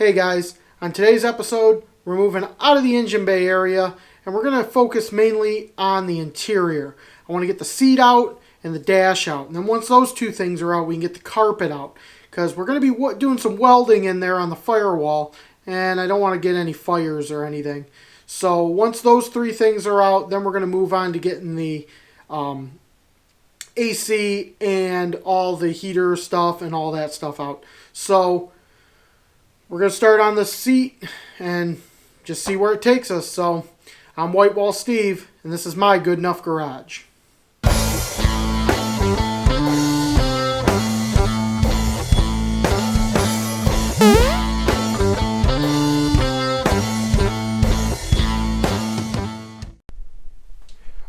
Hey guys, on today's episode, we're moving out of the engine bay area and we're going to focus mainly on the interior. I want to get the seat out and the dash out. And then once those two things are out, we can get the carpet out. Because we're going to be doing some welding in there on the firewall and I don't want to get any fires or anything. So once those three things are out, then we're going to move on to getting the AC and all the heater stuff and all that stuff out. So we're going to start on the seat and just see where it takes us. So I'm WhiteWall Steve, and this is my Good Enough Garage.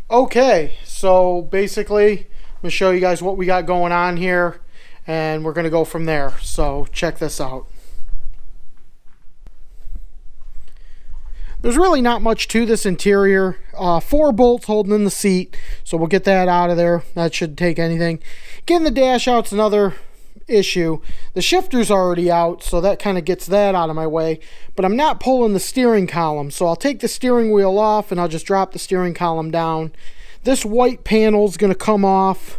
Okay, so basically I'm going to show you guys what we got going on here, and we're going to go from there. So check this out. There's really not much to this interior. 4 bolts holding in the seat, so we'll get that out of there. That shouldn't take anything. Getting the dash out's another issue. The shifter's already out, so that kind of gets that out of my way. But I'm not pulling the steering column, so I'll take the steering wheel off and I'll just drop the steering column down. This white panel's going to come off,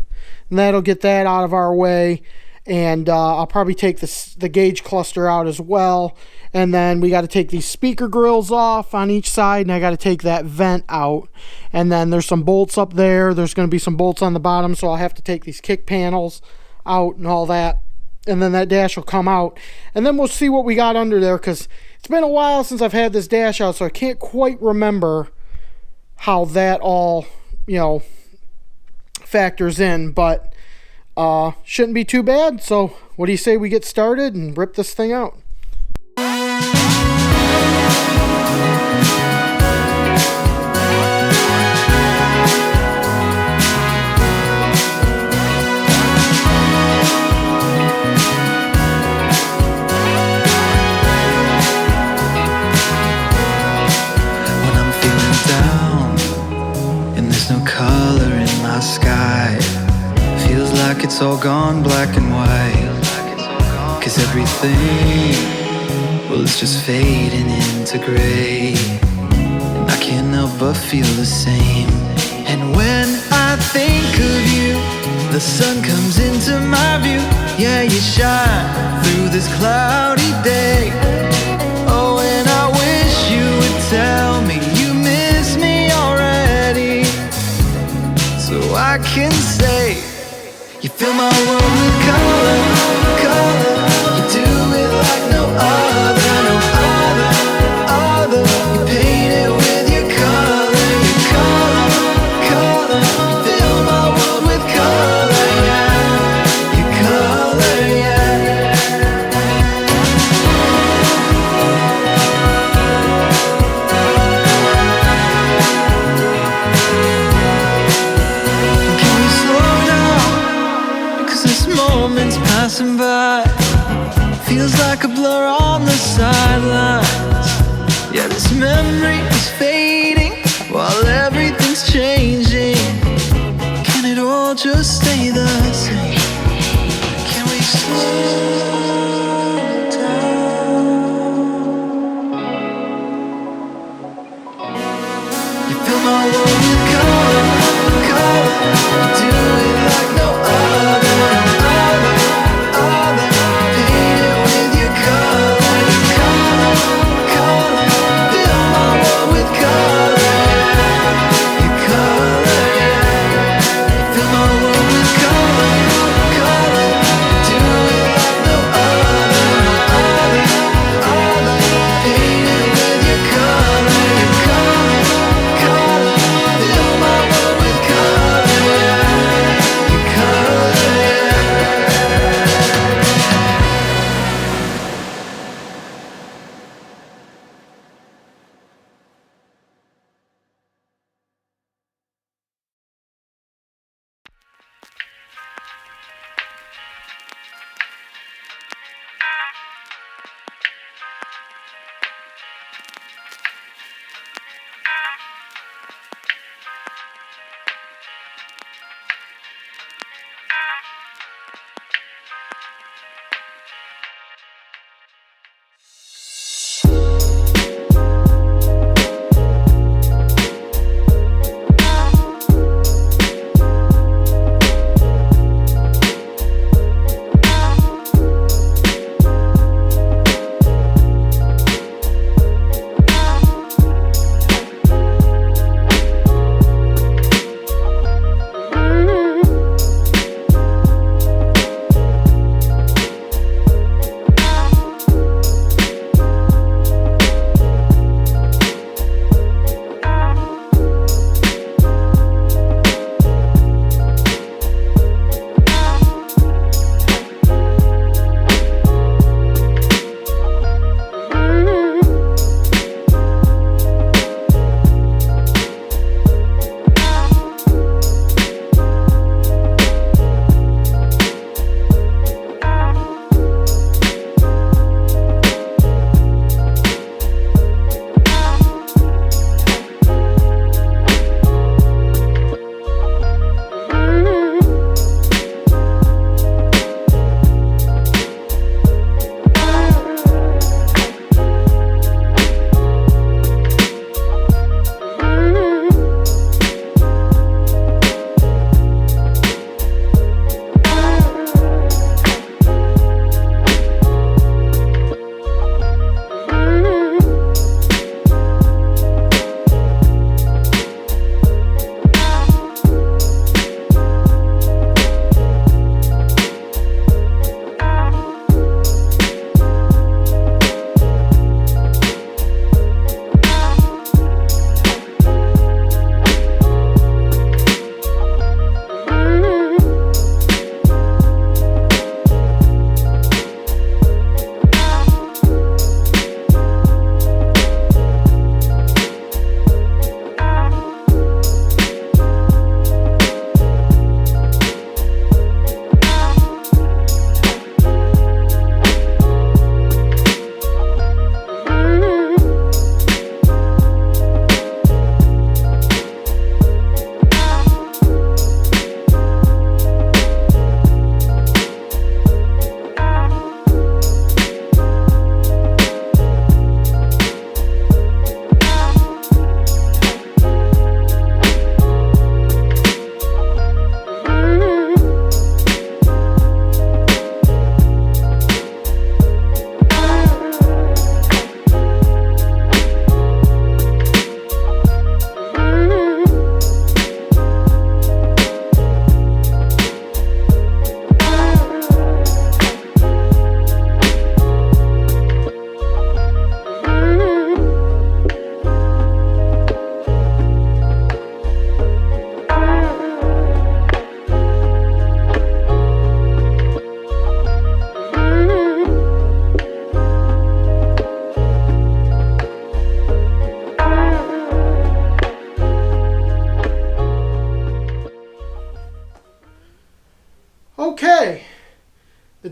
and that'll get that out of our way. And I'll probably take the gauge cluster out as well. And then we got to take these speaker grills off on each side, and I got to take that vent out. And then there's some bolts up there. There's going to be some bolts on the bottom, so I'll have to take these kick panels out and all that. And then that dash will come out. And then we'll see what we got under there, because it's been a while since I've had this dash out, so I can't quite remember how that all, factors in. But shouldn't be too bad. So what do you say we get started and rip this thing out? It's all gone black and white, 'cause everything, well, it's just fading into gray, and I can't help but feel the same. And when I think of you, the sun comes into my view. Yeah, you shine through this cloudy day. Oh, and I wish you would tell me you miss me already, so I can say you fill my world with color, color. You do it like no other, no other. You paint it with your color, color. Fill my world with color, yeah. Your color, yeah. Can we slow down? This moment's passing by, feels like a blur on the sidelines. Yeah, this memory is fading while everything's changing. Can it all just stay the same? Can we slow down? You fill my world with color, color. You do it like no other.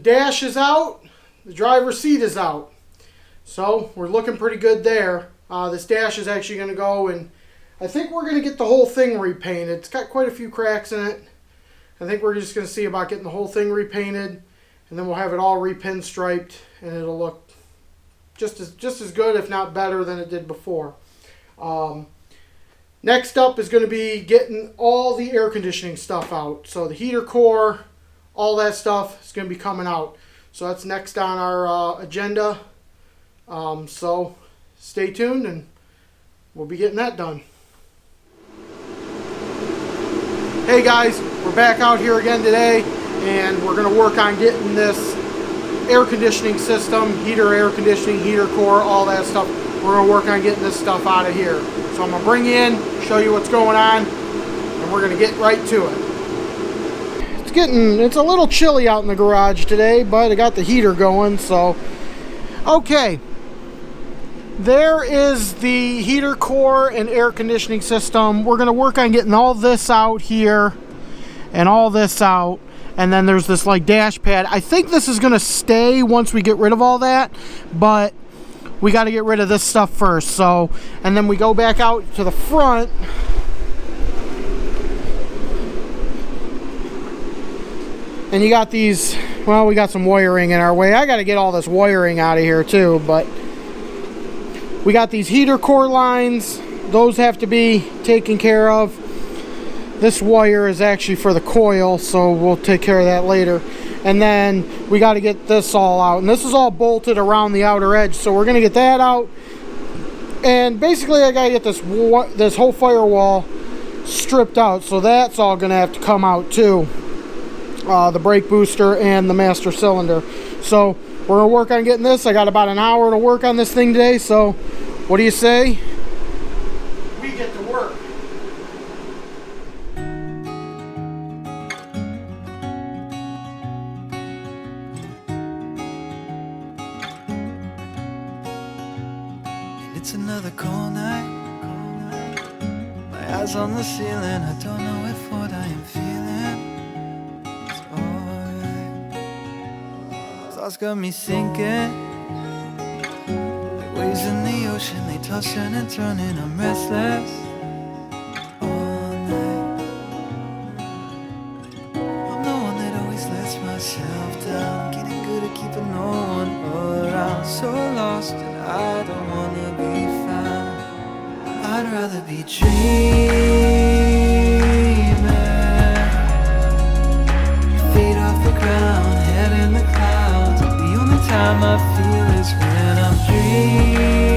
dash is out, the driver's seat is out. So we're looking pretty good there. This dash is actually going to go, and I think we're going to get the whole thing repainted. It's got quite a few cracks in it. I think we're just going to see about getting the whole thing repainted, and then we'll have it all repinstriped, and it'll look just as good, if not better, than it did before. Next up is going to be getting all the air conditioning stuff out. So the heater core, all that stuff is going to be coming out. So that's next on our agenda. So stay tuned, and we'll be getting that done. Hey guys, we're back out here again today, and we're going to work on getting this air conditioning system, air conditioning, heater core, all that stuff. We're going to work on getting this stuff out of here. So I'm going to bring you in, show you what's going on, and we're going to get right to it. It's a little chilly out in the garage today, but I got the heater going, so. Okay. There is the heater core and air conditioning system. We're going to work on getting all this out here and all this out. And then there's this like dash pad. I think this is going to stay once we get rid of all that, but we got to get rid of this stuff first. So, and then we go back out to the front. And you got these, well, we got some wiring in our way. I got to get all this wiring out of here too, but we got these heater core lines. Those have to be taken care of. This wire is actually for the coil, so we'll take care of that later. And then we got to get this all out. And this is all bolted around the outer edge, so we're going to get that out. And basically I got to get this whole firewall stripped out, so that's all going to have to come out too. The brake booster and the master cylinder. So we're going to work on getting this. I got about an hour to work on this thing today, so what do you say? We get to work. It's another cold night. My eyes on the ceiling. I don't know if what I am feeling is alright. Thoughts got me sinking. Like waves in the ocean, they tossing and turning. I'm restless all night. I'm the one that always lets myself down. Getting good at keeping no one around. So lost and I don't wanna be found. I'd rather be dreaming. Feet off the ground, head in the clouds. The only time I feel is when I'm dreaming.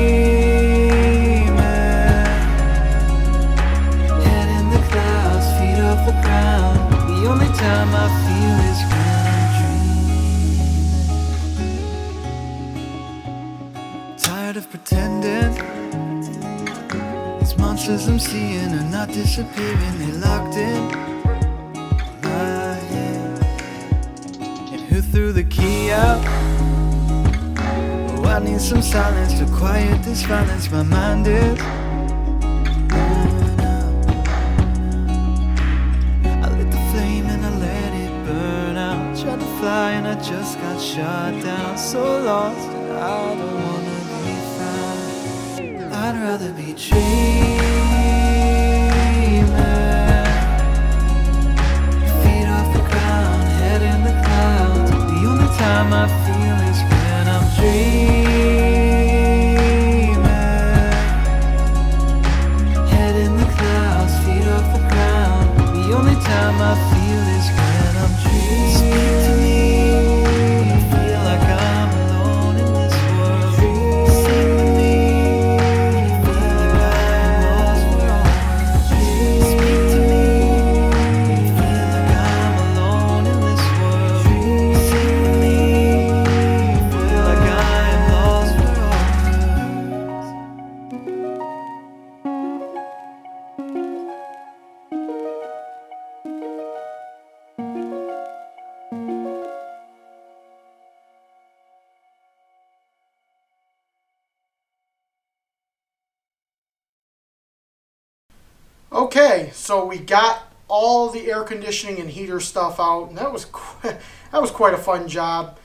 Head in the clouds, feet off the ground. The only time I feel is when I'm dreaming. Tired of pretending. These monsters I'm seeing are not disappearing. They're locked in my head. And who threw the key out? Oh, I need some silence to quiet this violence. My mind is worn out. I lit the flame and I let it burn out. Tried to fly and I just got shot down. So lost and I don't wanna be found. I'd rather be dreaming. Feet off the ground, head in the clouds. The only time I feel is when I'm dreaming. Head in the clouds, feet off the ground. The only time I feel is when I'm dreaming. Speak to me. I feel like I'm alone in this world. Sing to me. I feel like I am lost for all. Speak to me. I feel like I'm alone in this world. Sing to me. I feel like I am lost for all. Okay, so we got all the air conditioning and heater stuff out, and that was quite a fun job.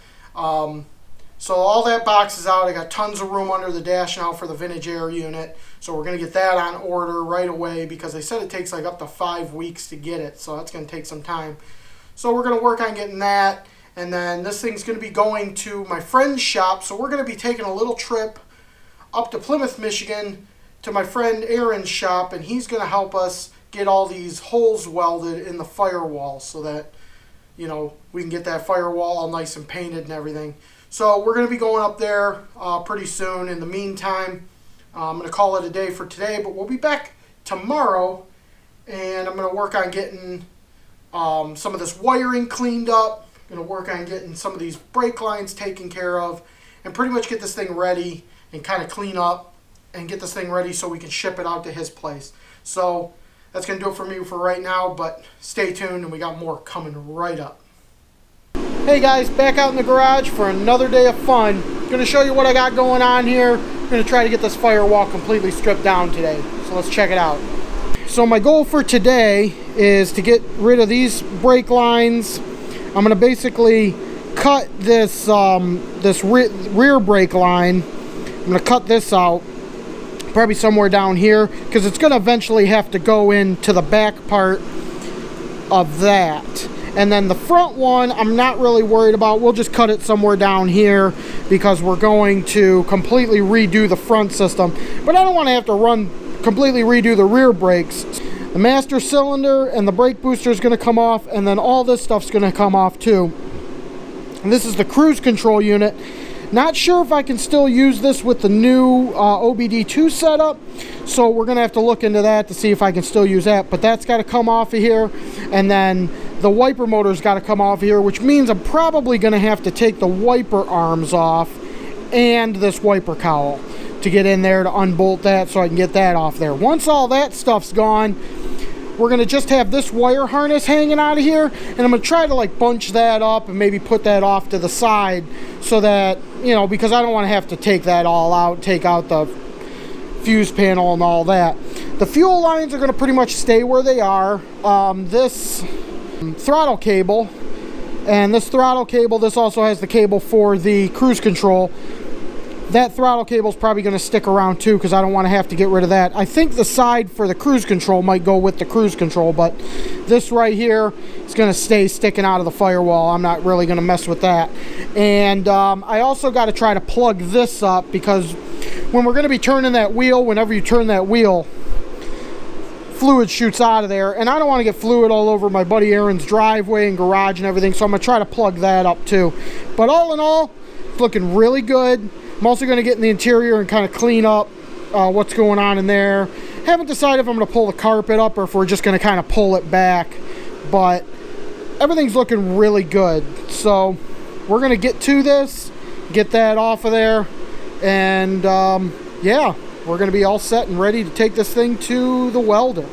So all that box is out. I got tons of room under the dash now for the vintage air unit. So we're going to get that on order right away because they said it takes like up to 5 weeks to get it. So that's going to take some time. So we're going to work on getting that. And then this thing's going to be going to my friend's shop. So we're going to be taking a little trip up to Plymouth, Michigan to my friend Aaron's shop. And he's going to help us get all these holes welded in the firewall so that, you know, we can get that firewall all nice and painted and everything. So we're going to be going up there pretty soon. In the meantime, I'm going to call it a day for today, but we'll be back tomorrow, and I'm going to work on getting some of this wiring cleaned up. I'm going to work on getting some of these brake lines taken care of, and pretty much get this thing ready and kind of clean up and get this thing ready so we can ship it out to his place. So that's going to do it for me for right now, but stay tuned, and we got more coming right up. Hey guys, back out in the garage for another day of fun. Going to show you what I got going on here. I'm going to try to get this firewall completely stripped down today. So let's check it out. So my goal for today is to get rid of these brake lines. I'm going to basically cut this rear brake line. I'm going to cut this out, probably somewhere down here, because it's going to eventually have to go into the back part of that. And then the front one, I'm not really worried about. We'll just cut it somewhere down here because we're going to completely redo the front system. But I don't want to have to completely redo the rear brakes. The master cylinder and the brake booster is going to come off, and then all this stuff's going to come off too. And this is the cruise control unit. Not sure if I can still use this with the new OBD2 setup, so we're going to have to look into that to see if I can still use that. But that's got to come off of here, and then the wiper motor's got to come off here, which means I'm probably going to have to take the wiper arms off and this wiper cowl to get in there to unbolt that so I can get that off there. Once all that stuff's gone, we're going to just have this wire harness hanging out of here, and I'm going to try to like bunch that up and maybe put that off to the side so that, you know, because I don't want to have to take that all out, take out the fuse panel and all that. The fuel lines are going to pretty much stay where they are. This throttle cable, and this throttle cable, this also has the cable for the cruise control. That throttle cable is probably going to stick around too because I don't want to have to get rid of that. I think the side for the cruise control might go with the cruise control, but this right here is going to stay sticking out of the firewall. I'm not really going to mess with that. And I also got to try to plug this up because when we're going to be turning that wheel, whenever you turn that wheel, fluid shoots out of there, and I don't want to get fluid all over my buddy Aaron's driveway and garage and everything, so I'm going to try to plug that up too. But all in all, it's looking really good. I'm also going to get in the interior and kind of clean up what's going on in there. Haven't decided if I'm going to pull the carpet up or if we're just going to kind of pull it back, but everything's looking really good. So we're going to get to this, get that off of there, and yeah, we're going to be all set and ready to take this thing to the welder.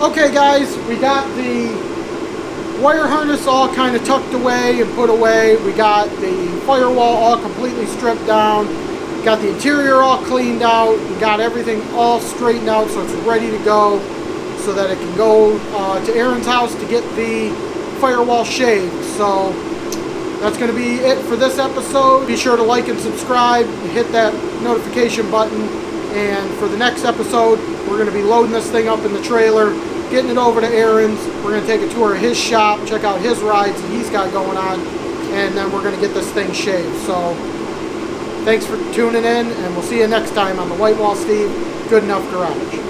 Okay guys, we got the wire harness all kind of tucked away and put away. We got the firewall all completely stripped down. Got the interior all cleaned out. We got everything all straightened out so it's ready to go, so that it can go to Aaron's house to get the firewall shaved. So that's going to be it for this episode. Be sure to like and subscribe, hit that notification button, and for the next episode, we're going to be loading this thing up in the trailer, getting it over to Aaron's. We're going to take a tour of his shop, check out his rides that he's got going on, and then we're going to get this thing shaved. So thanks for tuning in, and we'll see you next time on the WhiteWall Steve Good Enough Garage.